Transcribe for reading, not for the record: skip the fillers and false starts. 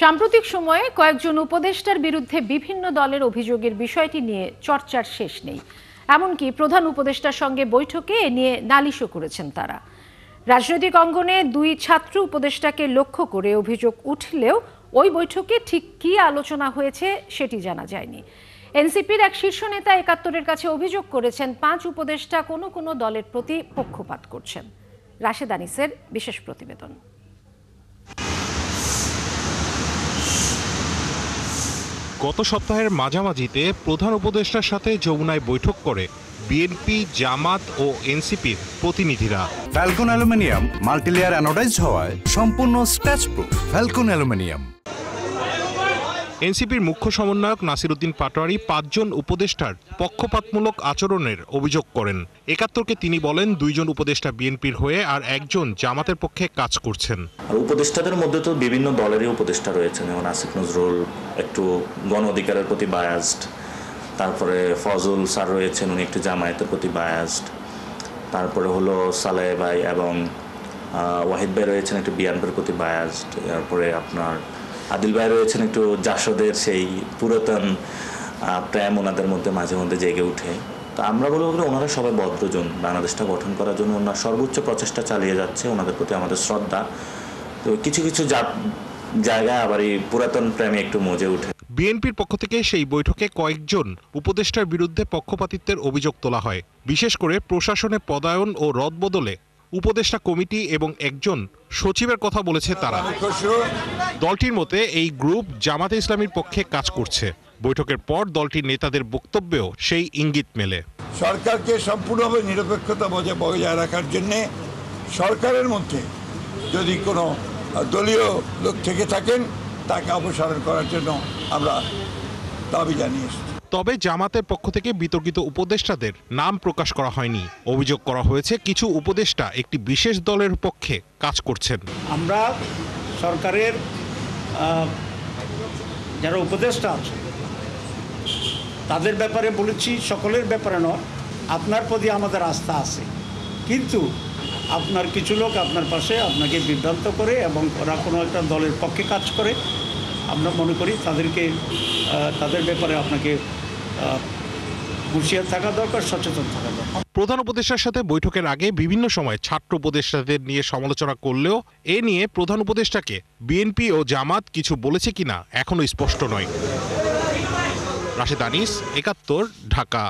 সাম্প্রতিক সময়ে কয়েকজন উপদেষ্টার বিরুদ্ধে বিভিন্ন দলের অভিযোগের বিষয়টি নিয়ে চর্চার শেষ নেই। এমনকি প্রধান উপদেষ্টার সঙ্গে বৈঠকে এ নিয়ে নালিশও করেছেন তারা। রাজনৈতিক অঙ্গনে দুই ছাত্র উপদেষ্টাকে লক্ষ্য করে অভিযোগ উঠলেও ওই বৈঠকে ঠিক কী আলোচনা হয়েছে সেটি জানা যায়নি। এনসিপির এক শীর্ষ নেতা একাত্তরের কাছে অভিযোগ করেছেন 5 উপদেষ্টা কোনো কোনো দলের প্রতি পক্ষপাত করছেন। রাশেদ আনিসের বিশেষ প্রতিবেদন। গত সপ্তাহের মাঝামাঝিতে প্রধান উপদেষ্টার সাথে যমুনায় বৈঠক করে বিএনপি, জামাত ও এনসিপির প্রতিনিধিরা। ফ্যালকন অ্যালুমিনিয়াম মাল্টিলেয়ার অ্যানোডাইজড হওয়ায় সম্পূর্ণ স্ক্র্যাচ প্রুফ। Falcon aluminium. এনসিপির মুখ্য সমন্বয়ক নাসির উদ্দিন পাটোয়ারি 5 জন উপদেষ্টার পক্ষপাতমূলক আচরণের অভিযোগ করেন। একাত্তরকে তিনি বলেন 2 জন উপদেষ্টা বিএনপির হয়ে আর 1 জন জামাতের পক্ষে কাজ করছেন। আর উপদেষ্টাদের মধ্যে তো বিভিন্ন দলেরই উপদেষ্টা রয়েছেন, যেমন আসিফ নজরুল একটু গণ অধিকারের প্রতি বায়াসড, তারপরে ফজল স্যার রয়েছেন উনি একটু জামায়াতের প্রতি বায়াসড, তারপরে হলো সালেহ ভাই এবং ওয়াহিদ ভাই রয়েছেন একটু বিএনপির প্রতি বায়াসড, তারপরে আপনার আদিল ভাই রয়েছেন একটু জাসদের সেই পুরাতন প্রেম ওনাদের মধ্যে মাঝে মধ্যে জেগে উঠে। তো আমরা বলবো ওনারা সবাই ভদ্রজন, বাংলাদেশটা গঠন করার জন্য ওনারা সর্বোচ্চ প্রচেষ্টা চালিয়ে যাচ্ছে, ওনাদের প্রতি আমাদের শ্রদ্ধা। তো কিছু কিছু জায়গায় আবার এই পুরাতন প্রেমে একটু মজে উঠে। বিএনপির পক্ষ থেকে সেই বৈঠকে কয়েকজন উপদেষ্টার বিরুদ্ধে পক্ষপাতিত্বের অভিযোগ তোলা হয়। বিশেষ করে প্রশাসনে পদায়ন ও রদবদলে উপদেষ্টা কমিটি এবং একজন সচিবের কথা বলেছে তারা। দলটির মতে এই গ্রুপ জামাতে ইসলামীর পক্ষে কাজ করছে। বৈঠকের পর দলটির নেতাদের বক্তব্যেও সেই ইঙ্গিত মেলে। সরকারকে সম্পূর্ণভাবে নিরপেক্ষতা বজায় রাখার জন্য সরকারের মধ্যে যদি কোনো দলীয় লোক থেকে থাকেন তাকে অপসারণ করার জন্য আমরা দাবি জানিয়েছি। তবে জামাতের পক্ষ থেকে বিতর্কিত উপদেষ্টাদের নাম প্রকাশ করা হয়নি। অভিযোগ করা হয়েছে কিছু উপদেষ্টা একটি বিশেষ দলের পক্ষে কাজ করছেন। আমরা সরকারের যারা উপদেষ্টা আছে তাদের ব্যাপারে বলেছি, সকলের ব্যাপারে নয়, আপনার প্রতি আমাদের আস্থা আছে, কিন্তু আপনার কিছু লোক আপনার পাশে আপনাকে বিভ্রান্ত করে এবং ওরা কোনো একটা দলের পক্ষে কাজ করে, আমরা মনে করি তাদের ব্যাপারে আপনাকে হুঁশিয়ার থাকা দরকার, সচেতন থাকা দরকার। প্রধান উপদেষ্টার সাথে বৈঠকের আগে বিভিন্ন সময় ছাত্র উপদেষ্টাদের নিয়ে সমালোচনা করলেও এ নিয়ে প্রধান উপদেষ্টাকে বিএনপি ও জামাত কিছু বলেছে কিনা এখনো স্পষ্ট নয়। রাশেদ আনিস, একাত্তর, ঢাকা।